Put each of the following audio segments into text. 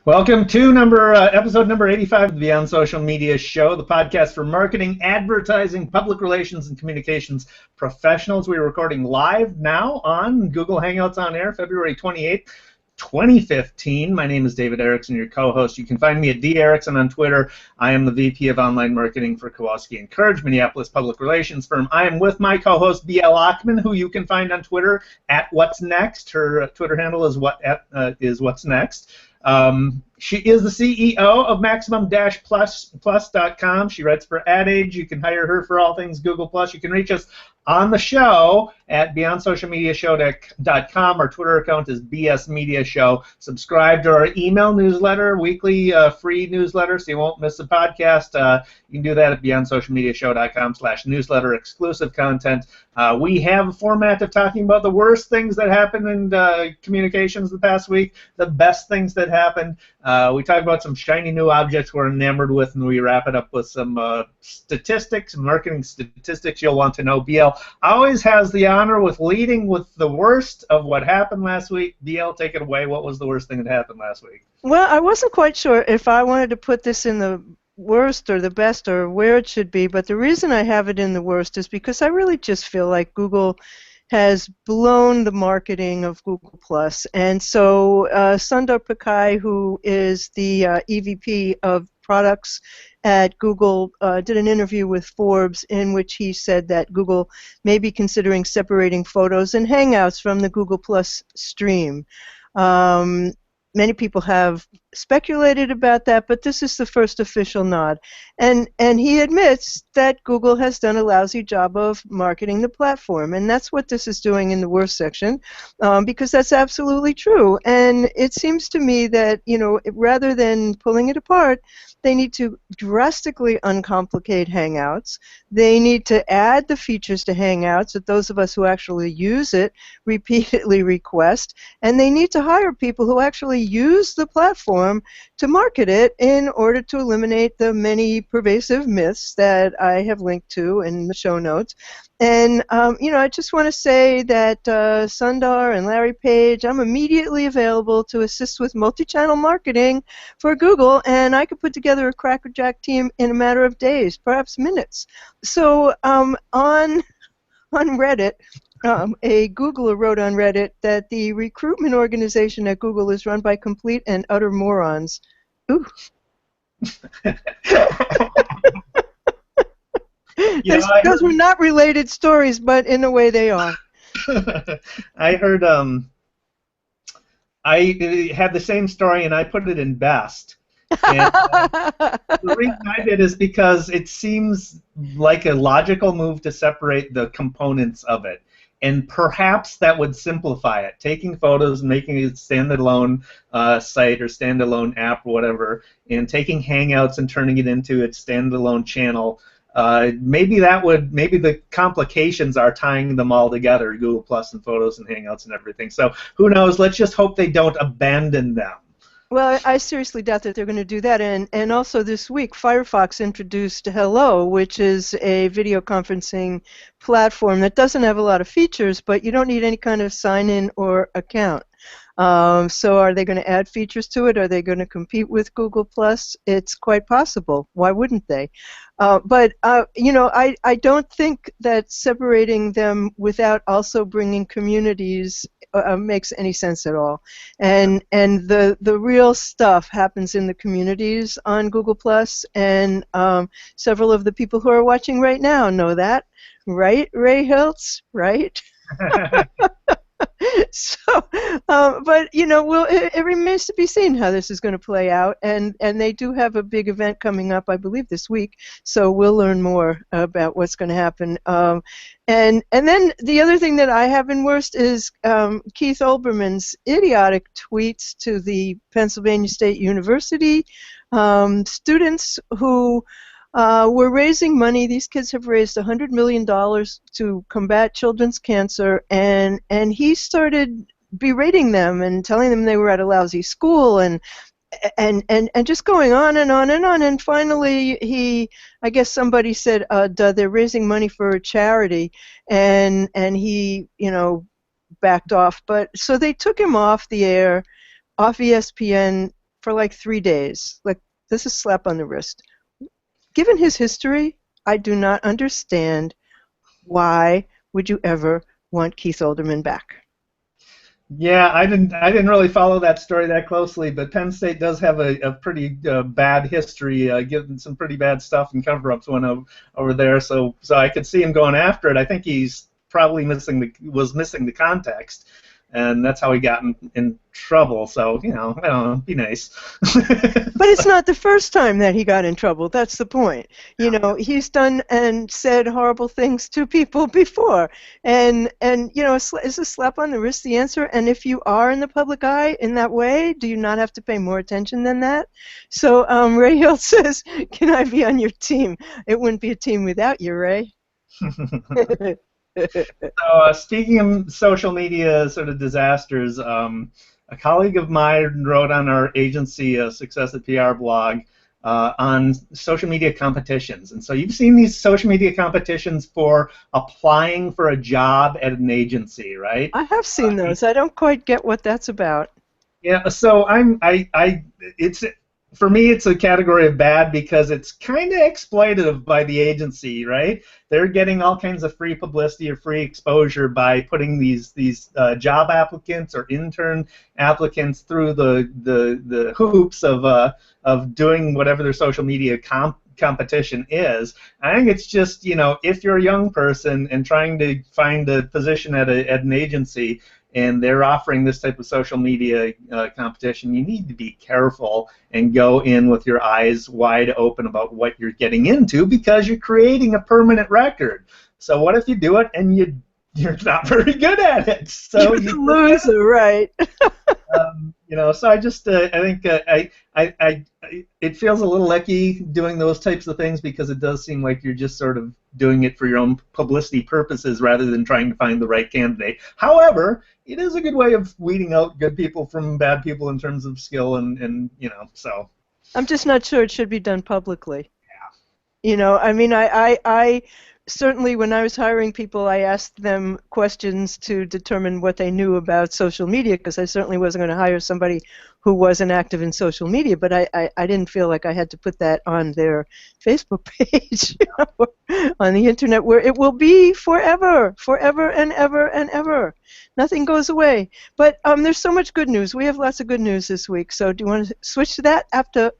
Welcome to episode number 85 of the Beyond Social Media Show, the podcast for marketing, advertising, public relations, and communications professionals. We're recording live now on Google Hangouts on Air, February 28th, 2015. My name is David Erickson, your co-host. You can find me at @DErickson on Twitter. I am the VP of Online Marketing for Kowalski & Courage, Minneapolis public relations firm. I am with my co-host, BL Achman, who you can find on Twitter at What's Next. Her Twitter handle is What's Next. She is the CEO of Maximum-Plus.com. She writes for Ad Age. You can hire her for all things Google+. You can reach us on the show at BeyondSocialMediaShow.com. Our Twitter account is BS Media Show. Subscribe to our email newsletter, weekly free newsletter, so you won't miss a podcast. You can do that at BeyondSocialMediaShow.com/newsletter, exclusive content. We have a format of talking about the worst things that happened in communications the past week, the best things that happened. We talk about some shiny new objects we're enamored with, and we wrap it up with some statistics, marketing statistics you'll want to know. BL always has the honor with leading with the worst of what happened last week. BL, take it away. What was the worst thing that happened last week? Well, I wasn't quite sure if I wanted to put this in the worst or the best or where it should be, but the reason I have it in the worst is because I really just feel like Google has blown the marketing of Google+. And so Sundar Pichai, who is the EVP of products at Google, did an interview with Forbes in which he said that Google may be considering separating photos and Hangouts from the Google+ stream. Many people have speculated about that, but this is the first official nod. And he admits that Google has done a lousy job of marketing the platform, and that's what this is doing in the worst section, because that's absolutely true. And it seems to me that, you know, rather than pulling it apart, they need to drastically uncomplicate Hangouts. They need to add the features to Hangouts that those of us who actually use it repeatedly request, and they need to hire people who actually use the platform to market it in order to eliminate the many pervasive myths that I have linked to in the show notes. And, you know, I just want to say that Sundar and Larry Page, I'm immediately available to assist with multi-channel marketing for Google, and I could put together a crackerjack team in a matter of days, perhaps minutes. So on Reddit, a Googler wrote on Reddit that the recruitment organization at Google is run by complete and utter morons. Ooh. Those were not related stories, but in a way they are. I heard, I had the same story and I put it in best. And, the reason I did is because it seems like a logical move to separate the components of it. And perhaps that would simplify it, taking photos and making it a standalone site or standalone app or whatever, and taking Hangouts and turning it into its standalone channel. Maybe the complications are tying them all together, Google Plus and Photos and Hangouts and everything. So who knows? Let's just hope they don't abandon them. Well, I seriously doubt that they're going to do that. And also this week, Firefox introduced HELLO, which is a video conferencing platform that doesn't have a lot of features, but you don't need any kind of sign-in or account. So are they going to add features to it? Are they going to compete with Google+? It's quite possible. Why wouldn't they? But you know, I don't think that separating them without also bringing communities makes any sense at all. And the real stuff happens in the communities on Google+, and several of the people who are watching right now know that. Right, Ray Hiltz? Right? So, but you know, it remains to be seen how this is going to play out, and they do have a big event coming up, I believe, this week. So we'll learn more about what's going to happen. And then the other thing that I have in worst is Keith Olberman's idiotic tweets to the Pennsylvania State University students who we're raising money. These kids have raised $100 million to combat children's cancer, and he started berating them and telling them they were at a lousy school and just going on and on and on. And finally, I guess somebody said, they're raising money for a charity, and he, you know, backed off. But so they took him off the air, off ESPN, for like 3 days. Like, this is a slap on the wrist. Given his history, I do not understand why would you ever want Keith Olberman back. Yeah, I didn't really follow that story that closely, but Penn State does have a pretty bad history, getting some pretty bad stuff and cover-ups over there. So I could see him going after it. I think he's probably missing the context, and that's how he got in trouble. So I don't know, be nice. But it's not the first time that he got in trouble. That's the point. He's done and said horrible things to people before. And is a slap on the wrist the answer? And if you are in the public eye in that way, do you not have to pay more attention than that? So Ray Hill says, can I be on your team? It wouldn't be a team without you, Ray. So speaking of social media sort of disasters, a colleague of mine wrote on our agency Success at PR blog on social media competitions. And so you've seen these social media competitions for applying for a job at an agency, right? I have seen those. I don't quite get what that's about. Yeah, so for me, it's a category of bad because it's kind of exploitative by the agency, right? They're getting all kinds of free publicity or free exposure by putting these job applicants or intern applicants through the hoops of doing whatever their social media competition is. I think it's just, if you're a young person and trying to find a position at an agency, and they're offering this type of social media competition, you need to be careful and go in with your eyes wide open about what you're getting into, because you're creating a permanent record. So what if you do it and you're not very good at it? So you're the loser, right? So I just I think it feels a little icky doing those types of things, because it does seem like you're just sort of doing it for your own publicity purposes rather than trying to find the right candidate. However, it is a good way of weeding out good people from bad people in terms of skill and so. I'm just not sure it should be done publicly. Yeah. I certainly, when I was hiring people, I asked them questions to determine what they knew about social media, because I certainly wasn't going to hire somebody who wasn't active in social media, but I didn't feel like I had to put that on their Facebook page, on the internet, where it will be forever and ever and ever. Nothing goes away. But there's so much good news. We have lots of good news this week, so do you want to switch to that after?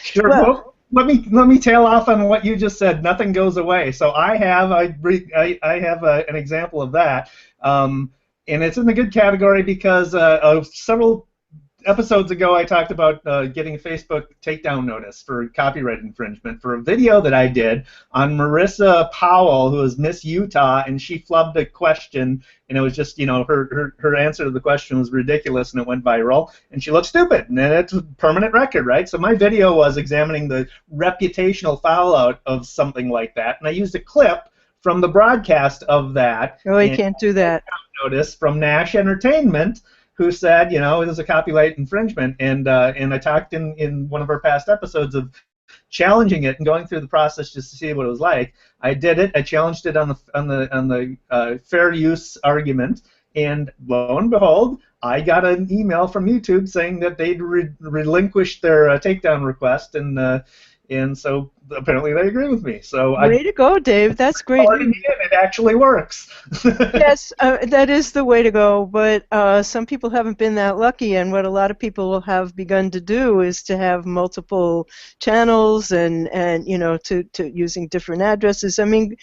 Sure. Well, let me tail off on what you just said. Nothing goes away. So I have an example of that, and it's in the good category because several episodes ago I talked about getting a Facebook takedown notice for copyright infringement for a video that I did on Marissa Powell, who is Miss Utah, and she flubbed a question, and it was just, her answer to the question was ridiculous, and it went viral, and she looked stupid, and it's a permanent record, right? So my video was examining the reputational fallout of something like that, and I used a clip from the broadcast of that. Oh, you can't do that. Notice from Nash Entertainment, who said, it was a copyright infringement, and I talked in one of our past episodes of challenging it and going through the process just to see what it was like. I did it. I challenged it on the fair use argument, and lo and behold, I got an email from YouTube saying that they'd relinquished their takedown request, and so apparently they agree with me. So way to go, Dave. That's great. It actually works. Yes, that is the way to go. But some people haven't been that lucky, and what a lot of people have begun to do is to have multiple channels and to using different addresses. I mean,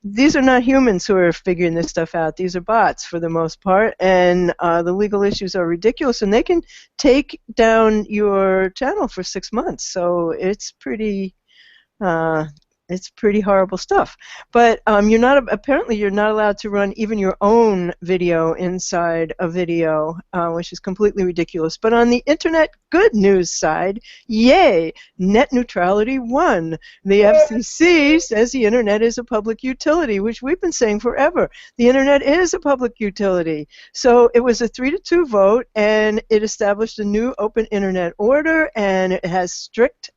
these are not humans who are figuring this stuff out. These are bots for the most part, and the legal issues are ridiculous, and they can take down your channel for 6 months. So it's pretty horrible stuff. But apparently you're not allowed to run even your own video inside a video, which is completely ridiculous. But on the internet good news side, yay, net neutrality won. The FCC says the internet is a public utility, which we've been saying forever. The internet is a public utility. So it was a 3-2 vote, and it established a new open internet order, and it has strict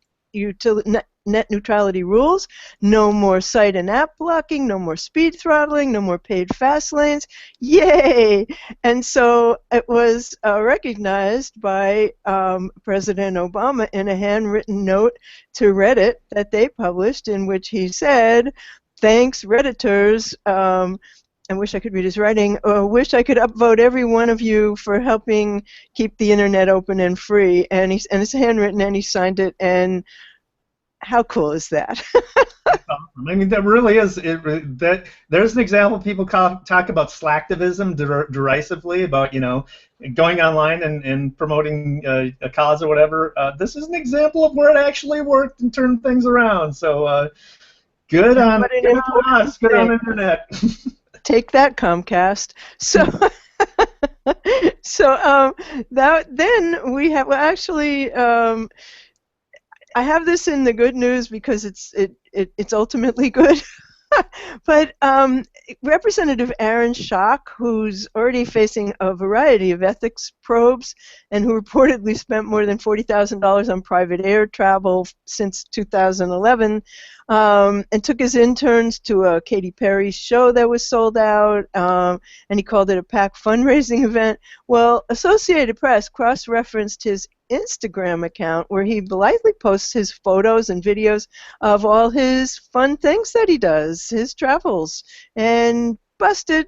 net neutrality rules. No more site and app blocking, no more speed throttling, no more paid fast lanes. Yay! And so it was recognized by President Obama in a handwritten note to Reddit that they published, in which he said, "Thanks, Redditors. I wish I could read his writing. Wish I could upvote every one of you for helping keep the internet open and free." And it's handwritten, and he signed it. And how cool is that? I mean, that really is. That there's an example. People talk about slacktivism derisively, about going online and promoting a cause or whatever. This is an example of where it actually worked and turned things around. So good on us. Good on internet. Take that, Comcast. So, then we have actually. I have this in the good news because it's ultimately good. But Representative Aaron Schock, who's already facing a variety of ethics probes and who reportedly spent more than $40,000 on private air travel since 2011, and took his interns to a Katy Perry show that was sold out, and he called it a PAC fundraising event. Well, Associated Press cross-referenced his Instagram account, where he blithely posts his photos and videos of all his fun things that he does, his travels, and busted.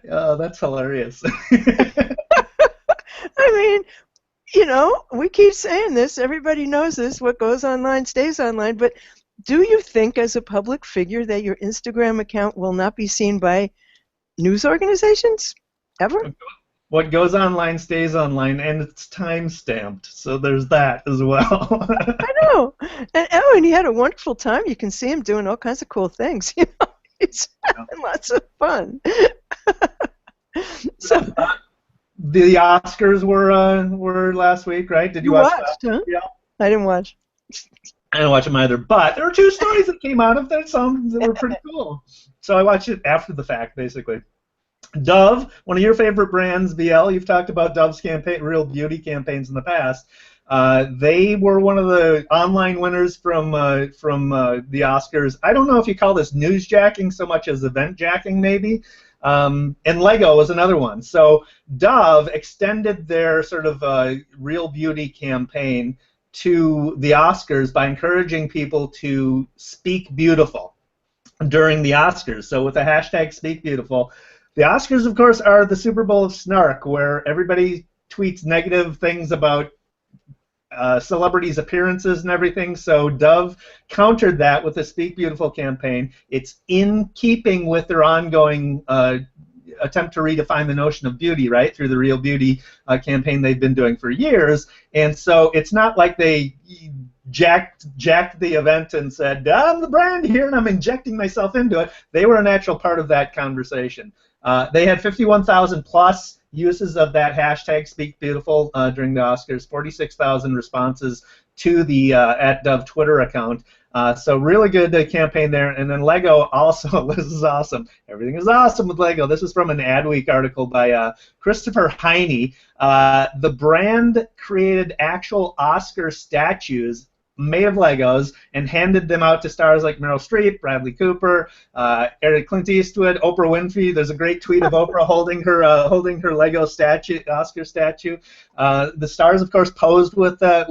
Oh, that's hilarious. I mean, we keep saying this, everybody knows this, what goes online stays online, but do you think as a public figure that your Instagram account will not be seen by news organizations? Ever? What goes online stays online, and it's time-stamped, so there's that as well. I know. And he had a wonderful time. You can see him doing all kinds of cool things. He's having lots of fun. So the Oscars were last week, right? Did you watch that? Huh? Yeah. I didn't watch. I didn't watch them either, but there were 2 stories that came out of there, some that were pretty cool. So I watched it after the fact, basically. Dove, one of your favorite brands, BL. You've talked about Dove's real beauty campaigns in the past. They were one of the online winners from the Oscars. I don't know if you call this newsjacking so much as event jacking, maybe. And Lego was another one. So Dove extended their sort of real beauty campaign to the Oscars by encouraging people to speak beautiful during the Oscars. So with the hashtag Speak Beautiful. The Oscars, of course, are the Super Bowl of snark, where everybody tweets negative things about celebrities' appearances and everything. So Dove countered that with the Speak Beautiful campaign. It's in keeping with their ongoing attempt to redefine the notion of beauty, right, through the Real Beauty campaign they've been doing for years. And so it's not like they jacked the event and said, I'm the brand here and I'm injecting myself into it. They were a natural part of that conversation. They had 51,000 plus uses of that hashtag Speak Beautiful during the Oscars, 46,000 responses to the @Dove Twitter account. So really good campaign there. And then Lego also, this is awesome. Everything is awesome with Lego. This is from an Adweek article by Christopher Heine. The brand created actual Oscar statues made of Legos and handed them out to stars like Meryl Streep, Bradley Cooper, Clint Eastwood, Oprah Winfrey. There's a great tweet of Oprah holding her Lego statue, Oscar statue. The stars, of course, posed with their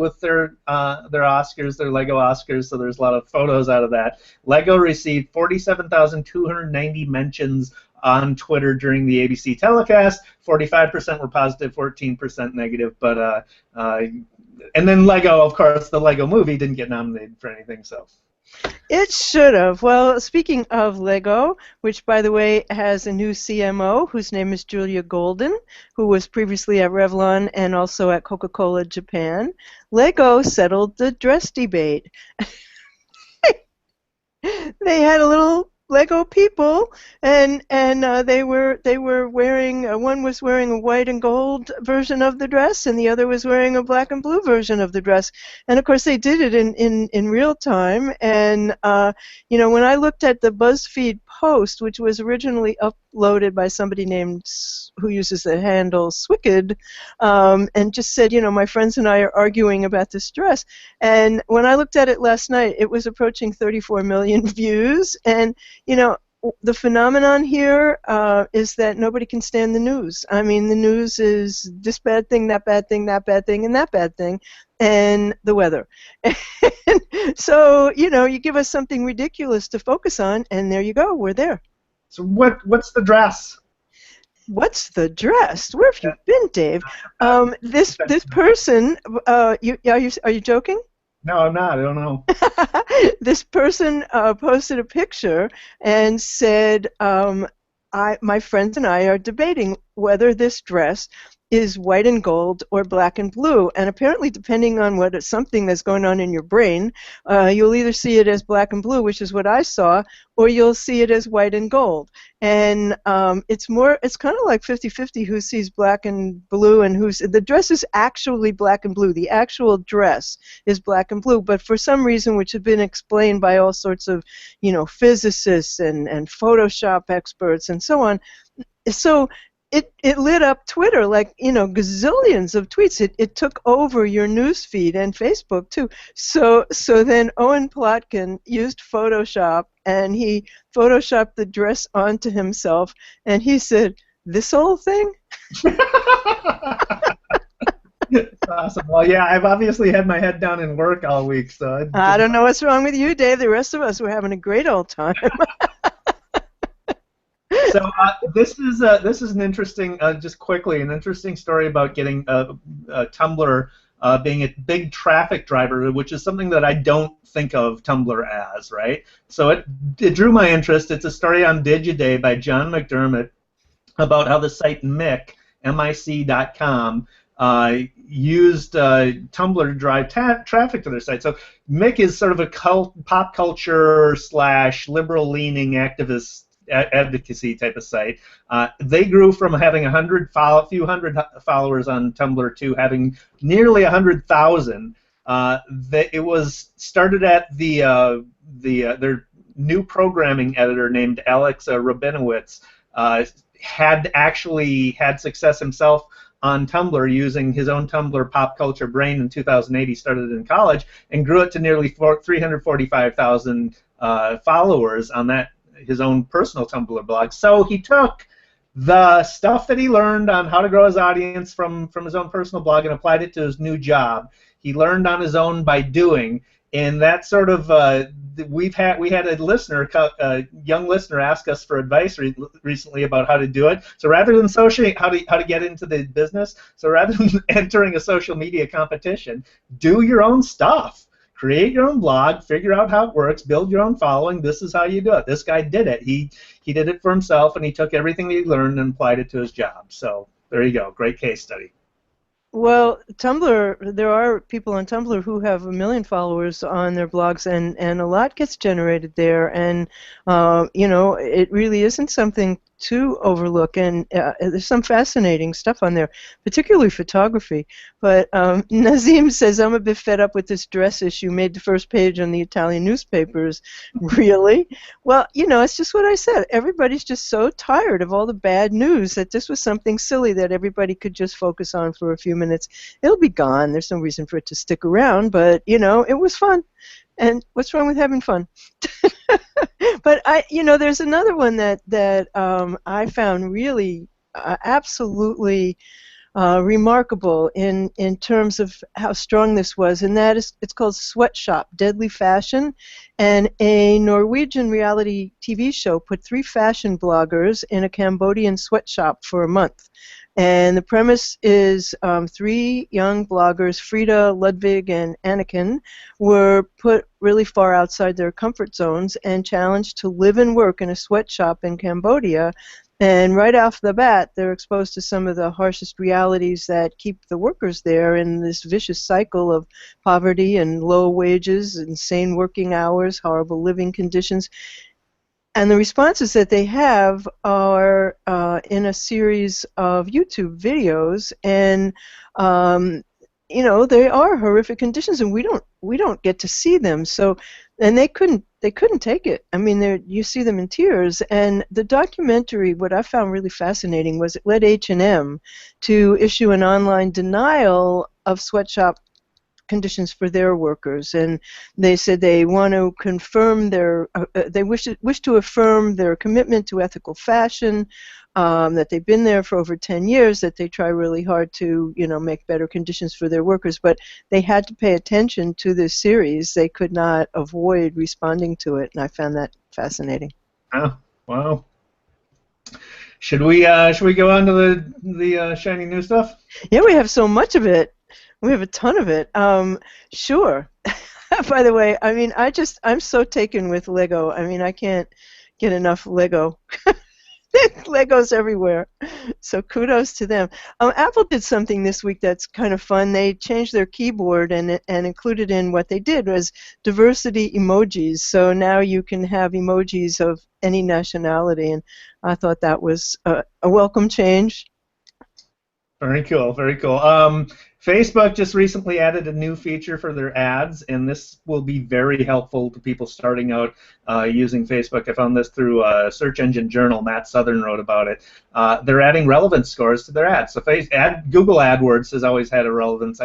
Oscars, their Lego Oscars. So there's a lot of photos out of that. Lego received 47,290 mentions on Twitter during the ABC telecast. 45% were positive, 14% negative, but and then Lego, of course, the Lego movie didn't get nominated for anything, so. It should have. Well, speaking of Lego, which, by the way, has a new CMO whose name is Julia Golden, who was previously at Revlon and also at Coca-Cola Japan, Lego settled the dress debate. They had a little Lego people, and they were wearing, one was wearing a white and gold version of the dress, and the other was wearing a black and blue version of the dress. And of course they did it in real time. And when I looked at the BuzzFeed post, which was originally uploaded by somebody named who uses the handle Swicked, and just said, my friends and I are arguing about this dress. And when I looked at it last night, it was approaching 34 million views. And the phenomenon here is that nobody can stand the news. I mean, the news is this bad thing, that bad thing, that bad thing, and that bad thing, and the weather. And so, you give us something ridiculous to focus on, and there you go, we're there. So what's the dress? What's the dress? Where have you been, Dave? This person, are you joking? No, I'm not. I don't know. This person posted a picture and said, my friends and I are debating whether this dress is white and gold or black and blue. And apparently, depending on something that's going on in your brain, you'll either see it as black and blue, which is what I saw, or you'll see it as white and gold. And it's kind of like 50-50 who sees black and blue and the dress is actually black and blue. The actual dress is black and blue, but for some reason, which has been explained by all sorts of, physicists and Photoshop experts and so on. So it lit up Twitter like, gazillions of tweets. It took over your news feed and Facebook too. So then Owen Plotkin used Photoshop and he photoshopped the dress onto himself and he said, "This whole thing?" That's awesome. Well, yeah, I've obviously had my head down in work all week, so I don't know what's wrong with you, Dave. The rest of us were having a great old time. So this is an interesting, just quickly, an interesting story about getting Tumblr being a big traffic driver, which is something that I don't think of Tumblr as, right? So it drew my interest. It's a story on Digiday by John McDermott about how the site mic.com used Tumblr to drive traffic to their site. So Mick is sort of a pop culture / liberal-leaning activist advocacy type of site. They grew from having a few hundred followers on Tumblr to having nearly 100,000. It was started at their new programming editor named Alex Rabinowitz had actually had success himself on Tumblr using his own Tumblr pop culture brain in 2008. He started in college and grew it to nearly 345,000 followers on that, his own personal Tumblr blog. So he took the stuff that he learned on how to grow his audience from his own personal blog and applied it to his new job. He learned on his own by doing, and that sort of we had a young listener ask us for advice recently about how to do it. So rather than how to get into the business, so rather than entering a social media competition, do your own stuff. Create your own blog, figure out how it works, build your own following. This is how you do it. This guy did it. He did it for himself, and he took everything that he learned and applied it to his job. So there you go. Great case study. Well, Tumblr, there are people on Tumblr who have 1 million followers on their blogs, and a lot gets generated there, and it really isn't something to overlook, and there's some fascinating stuff on there, particularly photography. But Nazim says, "I'm a bit fed up with this dress issue, made the first page on the Italian newspapers." Really? Well, it's just what I said. Everybody's just so tired of all the bad news that this was something silly that everybody could just focus on for a few minutes. It'll be gone. There's no reason for it to stick around, but, it was fun. And what's wrong with having fun? But there's another one that I found really absolutely remarkable in terms of how strong this was, and that is, it's called Sweatshop, Deadly Fashion, and a Norwegian reality TV show put 3 fashion bloggers in a Cambodian sweatshop for a month. And the premise is 3 young bloggers, Frida, Ludwig, and Anakin, were put really far outside their comfort zones and challenged to live and work in a sweatshop in Cambodia. And right off the bat, they're exposed to some of the harshest realities that keep the workers there in this vicious cycle of poverty and low wages, insane working hours, horrible living conditions. And the responses that they have are in a series of YouTube videos, and they are horrific conditions, and we don't get to see them. So, and they couldn't take it. I mean, you see them in tears. And the documentary, what I found really fascinating was it led H&M to issue an online denial of sweatshop conditions for their workers, and they said they want to confirm they wish to affirm their commitment to ethical fashion, that they've been there for over 10 years, that they try really hard to make better conditions for their workers, but they had to pay attention to this series. They could not avoid responding to it, and I found that fascinating. Oh, wow. Should we go on to the shiny new stuff? Yeah, we have so much of it. We have a ton of it. Sure. By the way, I mean, I'm so taken with Lego. I mean, I can't get enough Lego. Legos everywhere. So kudos to them. Apple did something this week that's kind of fun. They changed their keyboard and included in what they did was diversity emojis. So now you can have emojis of any nationality, and I thought that was a welcome change. Very cool, very cool. Facebook just recently added a new feature for their ads, and this will be very helpful to people starting out using Facebook. I found this through Search Engine Journal. Matt Southern wrote about it. They're adding relevance scores to their ads. So Google AdWords has always had a relevance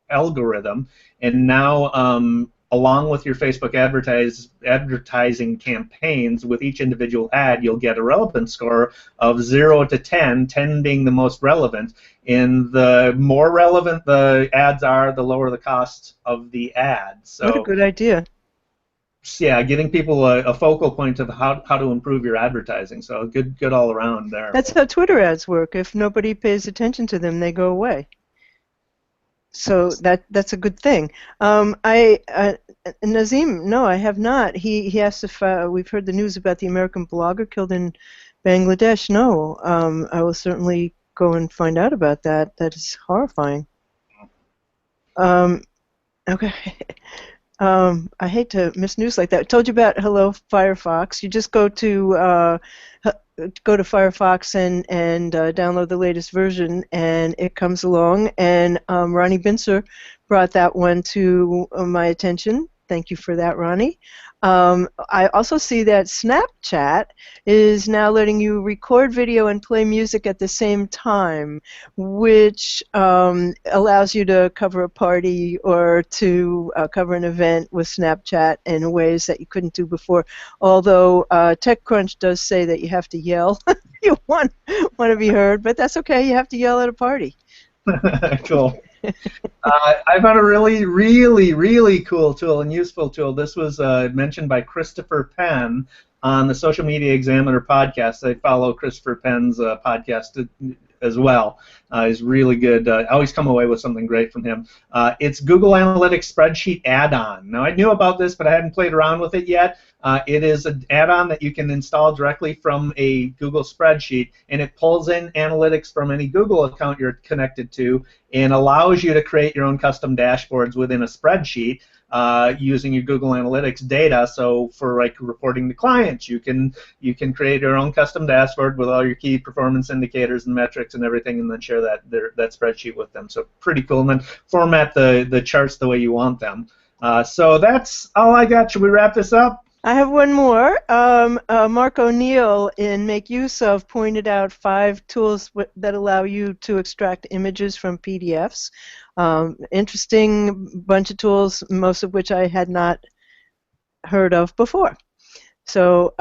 algorithm, and now along with your Facebook advertising campaigns, with each individual ad, you'll get a relevance score of 0 to 10, 10 being the most relevant. And the more relevant the ads are, the lower the cost of the ad. So, what a good idea. Yeah, giving people a focal point of how to improve your advertising. So good all around there. That's how Twitter ads work. If nobody pays attention to them, they go away. So that's a good thing. Nazim, no, I have not. He asked if we've heard the news about the American blogger killed in Bangladesh. No, I will certainly go and find out about that. That is horrifying. Okay. I hate to miss news like that. I told you about Hello Firefox. You just go to Firefox and download the latest version, and it comes along. And Ronnie Bincer brought that one to my attention. Thank you for that, Ronnie. I also see that Snapchat is now letting you record video and play music at the same time, which allows you to cover a party or to cover an event with Snapchat in ways that you couldn't do before. Although TechCrunch does say that you have to yell if you want to be heard, but that's okay. You have to yell at a party. Cool. I found a really cool tool and useful tool. This was mentioned by Christopher Penn on the Social Media Examiner podcast. I follow Christopher Penn's podcast as well. He's really good. I always come away with something great from him. It's Google Analytics Spreadsheet add-on. Now, I knew about this, but I hadn't played around with it yet. It is an add-on that you can install directly from a Google spreadsheet, and it pulls in analytics from any Google account you're connected to and allows you to create your own custom dashboards within a spreadsheet using your Google Analytics data. So for like reporting to clients, you can create your own custom dashboard with all your key performance indicators and metrics and everything, and then share that spreadsheet with them. So pretty cool. And then format the charts the way you want them. So that's all I got. Should we wrap this up? I have one more. Mark O'Neill in Make Use Of pointed out 5 tools that allow you to extract images from PDFs. Interesting bunch of tools, most of which I had not heard of before. So,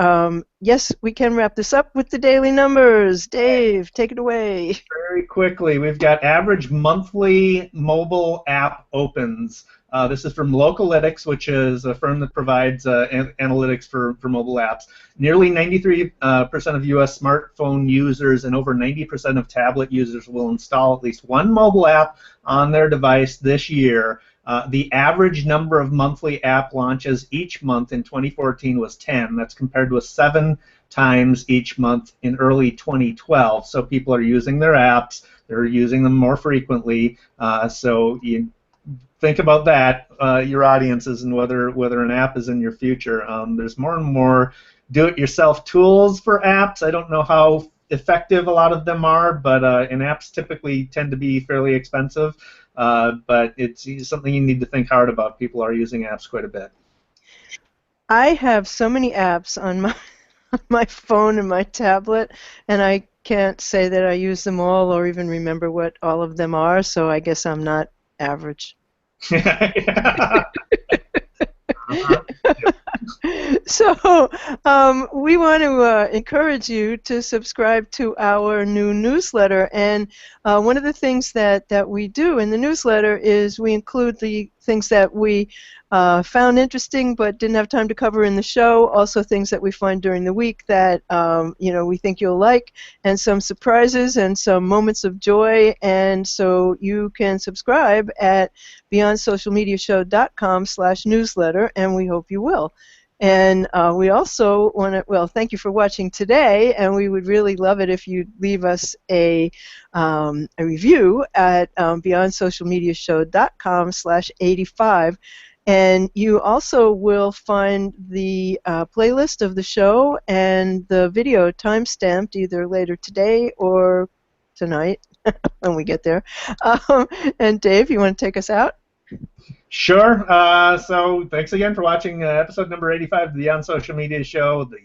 yes, we can wrap this up with the daily numbers. Dave, take it away. Very quickly, we've got average monthly mobile app opens. This is from Localytics, which is a firm that provides analytics for mobile apps. Nearly 93% of U.S. smartphone users and over 90% of tablet users will install at least one mobile app on their device this year. The average number of monthly app launches each month in 2014 was 10. That's compared with 7 times each month in early 2012. So people are using their apps. They're using them more frequently. So you think about that, your audiences, and whether an app is in your future. There's more and more do-it-yourself tools for apps. I don't know how effective a lot of them are, but and apps typically tend to be fairly expensive. but it's something you need to think hard about. People are using apps quite a bit. I have so many apps on my on my phone and my tablet, and I can't say that I use them all or even remember what all of them are, so I guess I'm not average. So we want to encourage you to subscribe to our new newsletter, and one of the things that we do in the newsletter is we include the things that we found interesting but didn't have time to cover in the show, also things that we find during the week that we think you'll like, and some surprises and some moments of joy. And so you can subscribe at beyondsocialmediashow.com/newsletter, and we hope you will. And we also want to, well, thank you for watching today, and we would really love it if you'd leave us a review at beyondsocialmediashow.com/85. And you also will find the playlist of the show and the video time-stamped either later today or tonight when we get there. And Dave, you want to take us out? Sure. So thanks again for watching episode number 85 of the On Social Media Show, the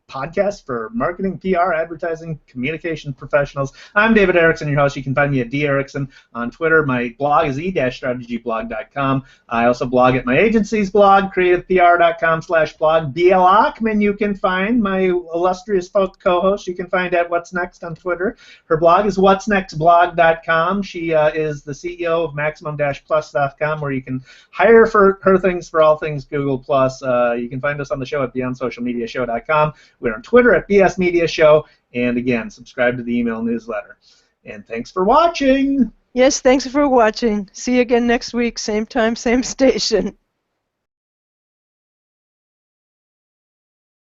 podcast for marketing, PR, advertising, communication professionals. I'm David Erickson, your host. You can find me at @derickson on Twitter. My blog is e-strategyblog.com. I also blog at my agency's blog, creativepr.com/blog. B.L. Ochman, you can find, my illustrious co-host, you can find at What's Next on Twitter. Her blog is what'snextblog.com. She is the CEO of maximum-plus.com, where you can hire for her things for all things Google+. You can find us on the show at beyondsocialmediashow.com. We're on Twitter at BS Media Show, and again, subscribe to the email newsletter. And thanks for watching. Yes, thanks for watching. See you again next week, same time, same station.